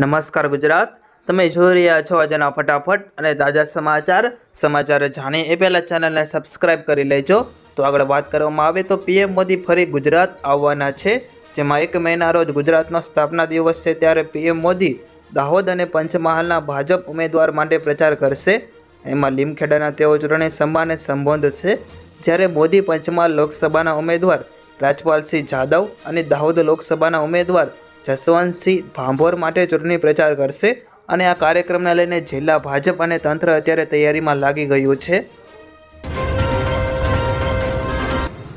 નમસ્કાર ગુજરાત, તમે જોઈ રહ્યા છો આજના ફટાફટ અને તાજા સમાચાર જાણીએ એ પહેલાં ચેનલને સબસ્ક્રાઇબ કરી લેજો। તો આગળ વાત કરવામાં આવે તો પીએમ મોદી ફરી ગુજરાત આવવાના છે, જેમાં 1 મહિના રોજ ગુજરાતનો સ્થાપના દિવસ છે ત્યારે પીએમ મોદી દાહોદ અને પંચમહાલના ભાજપ ઉમેદવાર માટે પ્રચાર કરશે। એમાં લીમખેડાના તેઓ ચૂંટણી સભાને સંબોધશે, જ્યારે મોદી પંચમહાલ લોકસભાના ઉમેદવાર રાજપાલસિંહ જાદવ અને દાહોદ લોકસભાના ઉમેદવાર જસવંતસિંહ ભાભોર માટે ચૂંટણી પ્રચાર કરશે। અને આ કાર્યક્રમને લઈને જિલ્લા ભાજપ અને તંત્ર અત્યારે તૈયારીમાં લાગી ગયું છે।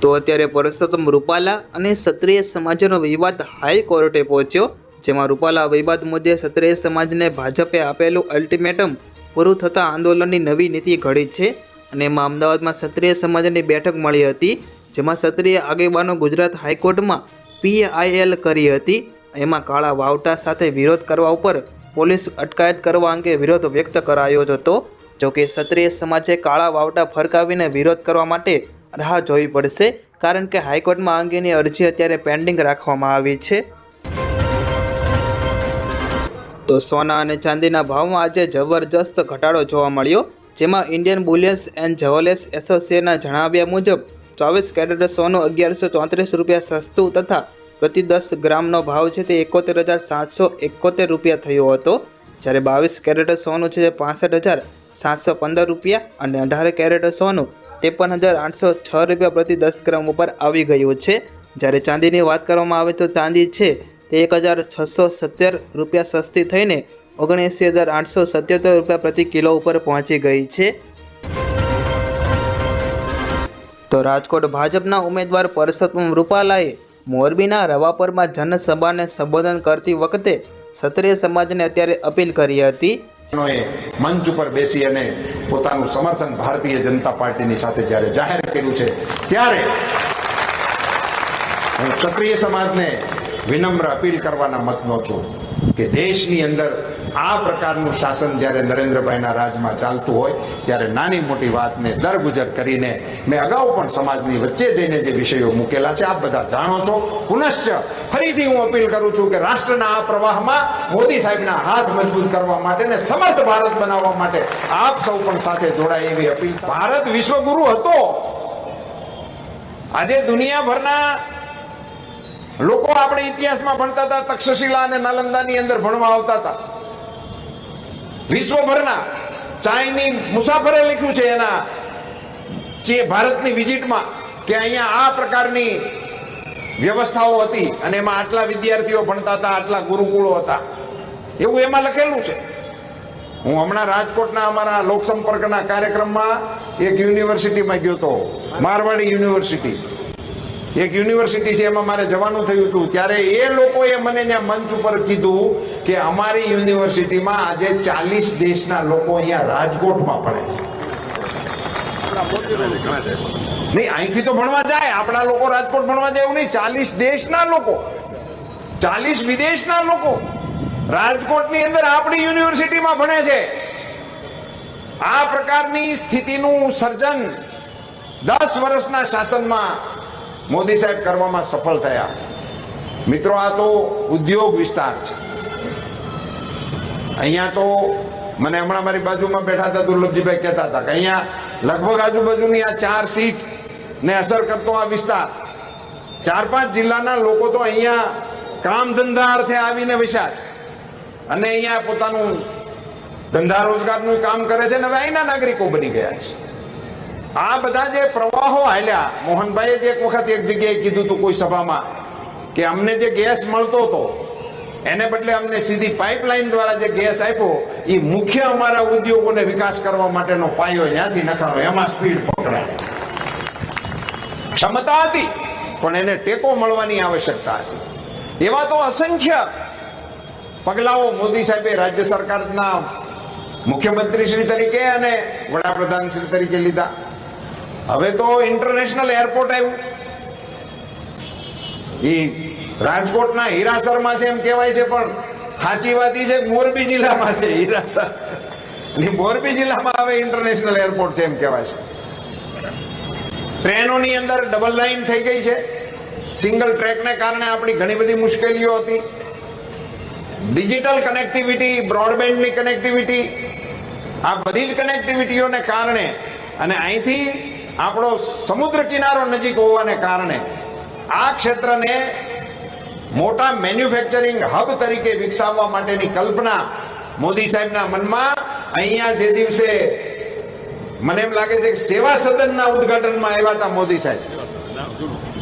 તો અત્યારે પરસોત્તમ રૂપાલા અને ક્ષત્રિય સમાજનો વિવાદ હાઈકોર્ટે પહોંચ્યો, જેમાં રૂપાલા વિવાદ મુદ્દે ક્ષત્રિય સમાજને ભાજપે આપેલું અલ્ટિમેટમ પૂરું થતાં આંદોલનની નવી નીતિ ઘડી છે। અને એમાં અમદાવાદમાં ક્ષત્રિય સમાજની બેઠક મળી હતી, જેમાં ક્ષત્રિય આગેવાનો ગુજરાત હાઈકોર્ટમાં PIL કરી હતી। એમાં કાળા વાવટા સાથે વિરોધ કરવા ઉપર પોલીસ અટકાયત કરવા અંગે વિરોધ વ્યક્ત કરાયો હતો। જોકે ક્ષત્રિય સમાજે કાળા વાવટા ફરકાવીને વિરોધ કરવા માટે રાહ જોવી પડશે, કારણ કે હાઈકોર્ટમાં અંગેની અરજી અત્યારે પેન્ડિંગ રાખવામાં આવી છે। તો સોના અને ચાંદીના ભાવમાં આજે જબરજસ્ત ઘટાડો જોવા મળ્યો, જેમાં ઇન્ડિયન બુલિયન્સ એન્ડ જ્વેલર્સ એસોસિએશનના જણાવ્યા મુજબ 24 કેરેટ સોનું 1134 રૂપિયા સસ્તું તથા પ્રતિ 10 ગ્રામનો ભાવ છે તે 71,771 રૂપિયા થયો હતો, જ્યારે 22 કેરેટ સોનું છે તે 65,715 રૂપિયા અને 18 કેરેટ સોનું 53,806 રૂપિયા પ્રતિ 10 ગ્રામ ઉપર આવી ગયું છે। જ્યારે ચાંદીની વાત કરવામાં આવે તો ચાંદી છે તે 1,670 રૂપિયા સસ્તી થઈને 79,877 રૂપિયા પ્રતિ કિલો ઉપર પહોંચી ગઈ છે। તો રાજકોટ ભાજપના ઉમેદવાર પરસોત્તમ રૂપાલાએ મોરબીના રવાપરમાં જનસભાને સંબોધન કરતી વખતે ક્ષત્રિય સમાજને અત્યારે અપીલ કરી હતી। મંચ ઉપર બેસી અને પોતાનું સમર્થન ભારતીય જનતા પાર્ટીની સાથે જ્યારે જાહેર કર્યું છે, ત્યારે હું ક્ષત્રિય સમાજને વિનમ્ર અપીલ કરવાના મતનો છું કે દેશની અંદર આ પ્રકારનું શાસન જ્યારે નરેન્દ્રભાઈના રાજમાં ચાલતું હોય ત્યારે નાની મોટી વાતને દરગુજર કરીને મેં અગાઉ પણ સમાજની વચ્ચે જઈને જે વિષયો મૂકેલા છે આપ બધા જાણો છો। પુનશ્ચ ફરીથી હું અપીલ કરું છું કે રાષ્ટ્રના આ પ્રવાહમાં મોદી સાહેબના હાથ મજબૂત કરવા માટે ને સમર્થ ભારત બનાવવા માટે આપ સૌ પણ સાથે જોડાય એવી અપીલ। ભારત વિશ્વગુરુ હતો, આજે દુનિયાભરના લોકો આપણે ઇતિહાસમાં ભણતા હતા, તક્ષશિલા અને નાલંદાની અંદર ભણવા આવતા હતા। વિશ્વભરના ચાઇની મુસાફરે લખ્યું છે એના ભારતની વિઝિટમાં કે અહીંયા આ પ્રકારની વ્યવસ્થાઓ હતી અને એમાં આટલા વિદ્યાર્થીઓ ભણતા હતા, આટલા ગુરુકુળો હતા, એવું એમાં લખેલું છે। હું હમણાં રાજકોટના અમારા લોકસંપર્કના કાર્યક્રમમાં એક યુનિવર્સિટીમાં ગયો હતો, મારવાડી યુનિવર્સિટી એક યુનિવર્સિટી છે, એમાં મારે જવાનું થયું હતું। ત્યારે એ લોકોએ મને ત્યાં મંચ ઉપર કીધું કે અમારી યુનિવર્સિટીમાં આજે 40 દેશના લોકો અહીંયા રાજકોટમાં ભણે છે। નહીં, અહીંથી તો ભણવા જાય, આપણા લોકો રાજકોટ ભણવા જાય એવું નહીં, 40 દેશના લોકો, 40 વિદેશના લોકો રાજકોટની અંદર આપણી યુનિવર્સિટીમાં ભણે છે। આ પ્રકારની સ્થિતિનું સર્જન 10 વર્ષના શાસનમાં મોદી સાહેબ કરવામાં સફળ થયા। મિત્રો, આ તો ઉદ્યોગ વિસ્તાર છે। અહીંયા તો મને હમણાં મારી બાજુમાં બેઠા હતા દુર્લભજીભાઈ કહેતા હતા કે અહીંયા લગભગ આજુબાજુની આ 4 સીટ ને અસર કરતો આ વિસ્તાર, 4-5 જિલ્લાના લોકો તો અહીંયા કામ ધંધા અર્થે આવીને વસ્યા છે અને અહીંયા પોતાનું ધંધા રોજગારનું કામ કરે છે ને હવે અહીંના નાગરિકો બની ગયા છે। આ બધા જે પ્રવાહો હાલ્યા, મોહનભાઈએ જ એક વખત એક જગ્યાએ કીધું હતું કોઈ સભામાં કે અમને જે ગેસ મળતો હતો એને બદલે અમને સીધી પાઇપલાઇન દ્વારા જે ગેસ આપ્યો એ મુખ્ય અમારા ઉદ્યોગોને વિકાસ કરવા માટેનો પાયો ત્યાંથી નખાણો, એમાં સ્પીડ પકડાય। ક્ષમતા હતી પણ એને ટેકો મળવાની આવશ્યકતા હતી। એવા તો અસંખ્ય પગલાઓ મોદી સાહેબે રાજ્ય સરકારના મુખ્યમંત્રી શ્રી તરીકે અને વડાપ્રધાન શ્રી તરીકે લીધા। હવે તો ઇન્ટરનેશનલ એરપોર્ટ આવ્યું, એ રાજકોટના હીરાસરમાં છે એમ કહેવાય છે, પણ સાચી વાત છે મોરબી જિલ્લામાં છે હીરાસર, મોરબી જિલ્લામાં હવે ઇન્ટરનેશનલ એરપોર્ટ છે એમ કહેવાય છે। ટ્રેનોની અંદર ડબલ લાઇન થઈ ગઈ છે, સિંગલ ટ્રેકને કારણે આપણી ઘણી બધી મુશ્કેલીઓ હતી। ડિજિટલ કનેક્ટિવિટી, બ્રોડબેન્ડની કનેક્ટિવિટી, આ બધી જ કનેક્ટિવિટીઓને કારણે અને અહીંથી આપણો સમુદ્ર કિનારો નજીક હોવાને કારણે આ ક્ષેત્રને મોટા મેન્યુફેક્ચરિંગ હબ તરીકે વિકસાવવા માટેની કલ્પના મોદી સાહેબના મનમાં અહીંયા જે દિવસે મને એમ લાગે છે કે સેવા સદનના ઉદ્ઘાટનમાં આવ્યા હતા મોદી સાહેબ,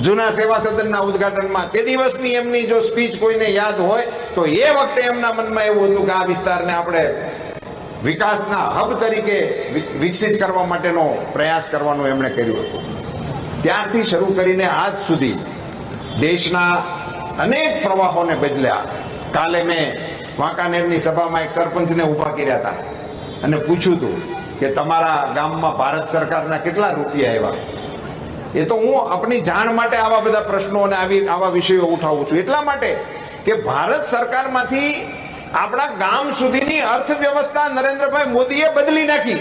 જૂના સેવા સદનના ઉદ્ઘાટનમાં, તે દિવસની એમની જો સ્પીચ કોઈને યાદ હોય તો એ વખતે એમના મનમાં એવું હતું કે આ વિસ્તારને આપણે વિકાસના હબ તરીકે વિકસિત કરવા માટેનો પ્રયાસ કરવાનું એમણે કર્યું હતું. ત્યારથી શરૂ કરીને આજ સુધી દેશના અનેક પ્રવાહોને બદલ્યા. કાલે મેં વાંકાનેરની સભામાં એક સરપંચને ઊભા કર્યા હતા અને પૂછ્યું હતું કે તમારા ગામમાં ભારત સરકારના કેટલા રૂપિયા આવ્યા. એ તો હું આપણી જાણ માટે આવા બધા પ્રશ્નો અને આવા વિષયો ઉઠાવું છું, એટલા માટે કે ભારત સરકારમાંથી આપણા ગામ સુધીની અર્થવ્યવસ્થા નરેન્દ્રભાઈ મોદીએ બદલી નાખી.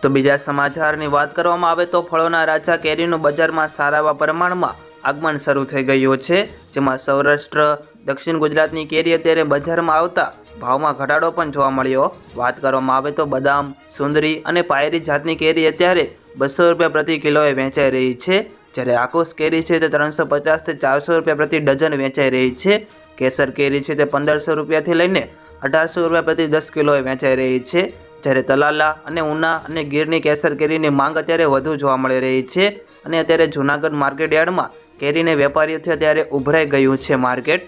તો બીજા સમાચારની વાત કરવામાં આવે તો ફળોના રાજા કેરીનું બજારમાં સારા એવા પ્રમાણમાં આગમન શરૂ થઈ ગયું છે, જેમાં સૌરાષ્ટ્ર, દક્ષિણ ગુજરાતની કેરી અત્યારે બજારમાં આવતા ભાવમાં ઘટાડો પણ જોવા મળ્યો. વાત કરવામાં આવે તો બદામ, સુંદરી અને પાયરી જાતની કેરી અત્યારે 200 રૂપિયા પ્રતિ કિલોએ વેચાઈ રહી છે, જ્યારે આકુશ કેરી છે તે 350 થી 400 રૂપિયા પ્રતિ ડઝન વેચાઈ રહી છે. કેસર કેરી છે તે 1500 રૂપિયાથી લઈને 1800 રૂપિયા પ્રતિ 10 કિલોએ વેચાઈ રહી છે, જ્યારે તલાલા અને ઉના અને ગીરની કેસર કેરીની માંગ અત્યારે વધુ જોવા મળી રહી છે. અને અત્યારે જૂનાગઢ માર્કેટ યાર્ડમાં કેરીને વેપારીઓથી અત્યારે ઉભરાઈ ગયું છે માર્કેટ.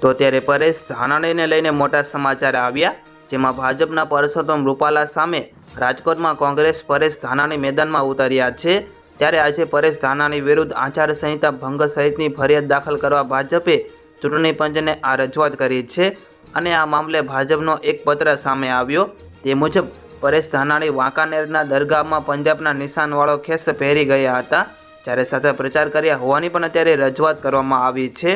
તો અત્યારે પરેશ ધાનાણીને લઈને મોટા સમાચાર આવ્યા, જેમાં ભાજપના પરસોત્તમ રૂપાલા સામે રાજકોટમાં કોંગ્રેસ પરેશ ધાનાણી મેદાનમાં ઉતર્યા છે. ત્યારે આજે પરેશ ધાનાણી વિરુદ્ધ આચારસંહિતા ભંગ સહિતની ફરિયાદ દાખલ કરવા ભાજપે ચૂંટણી પંચને આ રજૂઆત કરી છે. અને આ મામલે ભાજપનો એક પત્ર સામે આવ્યો. તે મુજબ પરેશ ધાનાણી વાંકાનેરના દરગાહમાં પંજાબના નિશાનવાળો ખેસ પહેરી ગયા હતા, જ્યારે સાથે પ્રચાર કર્યા હોવાની પણ અત્યારે રજૂઆત કરવામાં આવી છે.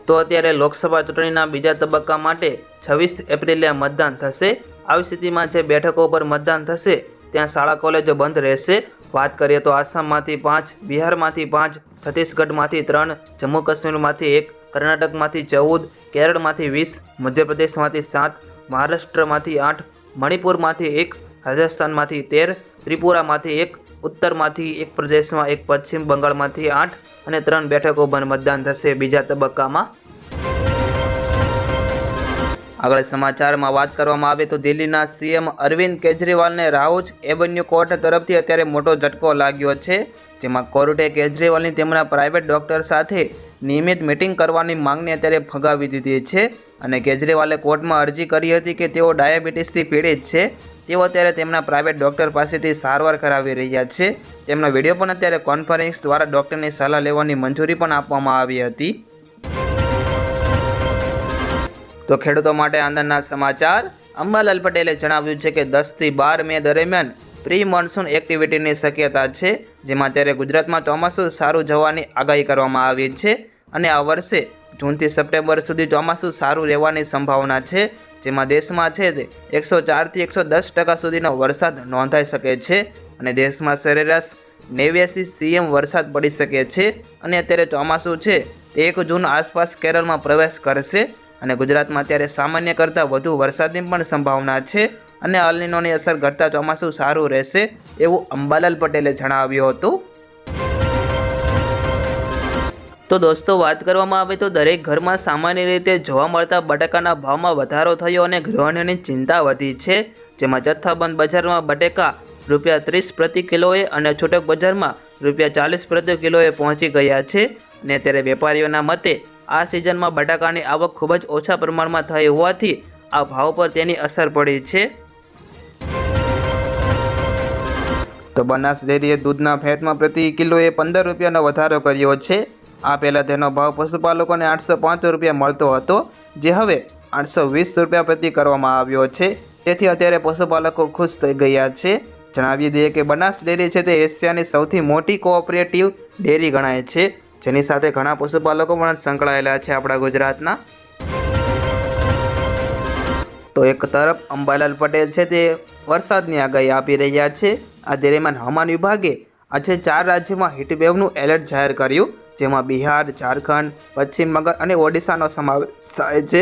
તો અત્યારે લોકસભા ચૂંટણીના બીજા તબક્કા માટે 26 એપ્રિલે મતદાન થશે. આવી સ્થિતિમાં જે બેઠકો પર મતદાન થશે ત્યાં શાળા કોલેજો બંધ રહેશે. વાત કરીએ તો આસામમાંથી 5, બિહારમાંથી 5, છત્તીસગઢમાંથી 3, જમ્મુ કાશ્મીરમાંથી 1, કર્ણાટકમાંથી 14, કેરળમાંથી 20, મધ્યપ્રદેશમાંથી 7, મહારાષ્ટ્રમાંથી 8, મણિપુરમાંથી 1, રાજસ્થાનમાંથી 13, ત્રિપુરામાંથી 1, ઉત્તરમાંથી 1 પ્રદેશમાં 1, પશ્ચિમ બંગાળમાંથી 8 અને 3 બેઠકો પર મતદાન થશે બીજા તબક્કામાં. આગળ સમાચારમાં વાત કરવામાં આવે તો દિલ્હીના સીએમ અરવિંદ કેજરીવાલને રાઉઝ એવન્યુ કોર્ટ તરફથી અત્યારે મોટો ઝટકો લાગ્યો છે, જેમાં કોર્ટે કેજરીવાલની તેમના પ્રાઇવેટ ડૉક્ટર સાથે નિયમિત મીટિંગ કરવાની માંગને અત્યારે ફગાવી દીધી છે. અને કેજરીવાલે કોર્ટમાં અરજી કરી હતી કે તેઓ ડાયાબિટીસથી પીડિત છે, તેઓ અત્યારે તેમના પ્રાઇવેટ ડૉક્ટર પાસેથી સારવાર કરાવી રહ્યા છે. તેમનો વિડીયો પણ અત્યારે કોન્ફરન્સ દ્વારા ડૉક્ટરની સલાહ લેવાની મંજૂરી પણ આપવામાં આવી હતી. તો ખેડૂતો માટે આનંદના સમાચાર. અંબાલાલ પટેલે જણાવ્યું છે કે 10 થી 12 મે દરમિયાન પ્રી મોન્સૂન એક્ટિવિટીની શક્યતા છે, જેમાં અત્યારે ગુજરાતમાં ચોમાસું સારું જવાની આગાહી કરવામાં આવી છે. અને આ વર્ષે જૂનથી સપ્ટેમ્બર સુધી ચોમાસું સારું રહેવાની સંભાવના છે, જેમાં દેશમાં છે તે 104 થી 110% સુધીનો વરસાદ નોંધાઈ શકે છે. અને દેશમાં સરેરાશ 89 cm વરસાદ પડી શકે છે. અને અત્યારે ચોમાસું છે તે 1 જૂન આસપાસ કેરળમાં પ્રવેશ કરશે. અને ગુજરાતમાં અત્યારે સામાન્ય કરતાં વધુ વરસાદની પણ સંભાવના છે. અને અલ નીનોની અસર ઘટતા ચોમાસું સારું રહેશે એવું અંબાલાલ પટેલે જણાવ્યું હતું. તો દોસ્તો, વાત કરવામાં આવે તો દરેક ઘરમાં સામાન્ય રીતે જોવા મળતા બટાકાના ભાવમાં વધારો થયો અને ગૃહિણીઓની ચિંતા વધી છે, જેમાં જથ્થાબંધ બજારમાં બટાકા ₹30 પ્રતિ કિલોએ અને છૂટક બજારમાં ₹40 પ્રતિ કિલોએ પહોંચી ગયા છે. અને ત્યારે વેપારીઓના મતે આ સિઝનમાં બટાકાની આવક ખૂબ જ ઓછા પ્રમાણમાં થઈ હોવાથી આ ભાવ પર તેની અસર પડી છે. તો બનાસ ડેરીએ દૂધના ફેટમાં પ્રતિ કિલોએ 15 રૂપિયાનો વધારો કર્યો છે. આ પહેલાં તેનો ભાવ પશુપાલકોને 805 રૂપિયા મળતો હતો, જે હવે 820 રૂપિયા પ્રતિ કરવામાં આવ્યો છે. તેથી અત્યારે પશુપાલકો ખુશ થઈ ગયા છે. જણાવી દઈએ કે બનાસ ડેરી છે તે એશિયાની સૌથી મોટી કોઓપરેટિવ ડેરી ગણાય છે, જેની સાથે ઘણા પશુપાલકો પણ સંકળાયેલા છે આપણા ગુજરાતના. તો એક તરફ અંબાલાલ પટેલ છે તે વરસાદની આગાહી આપી રહ્યા છે. આ દરમિયાન હવામાન વિભાગે આજે 4 રાજ્યોમાં હીટવેવનું એલર્ટ જાહેર કર્યું, જેમાં બિહાર, ઝારખંડ, પશ્ચિમ બંગાળ અને ઓડિશાનો સમાવેશ થાય છે.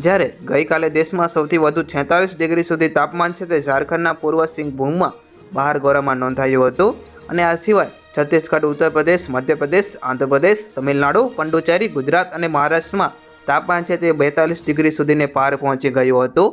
જ્યારે ગઈકાલે દેશમાં સૌથી વધુ 46 ડિગ્રી સુધી તાપમાન છે તે ઝારખંડના પૂર્વ સિંહભૂમમાં બહારગોરામાં નોંધાયું હતું. અને આ સિવાય છત્તીસગઢ, ઉત્તર પ્રદેશ, મધ્યપ્રદેશ, આંધ્રપ્રદેશ, તમિલનાડુ, પુડુચેરી, ગુજરાત અને મહારાષ્ટ્રમાં તાપમાન છે તે 42 ડિગ્રી સુધીને પાર પહોંચી ગયું હતું.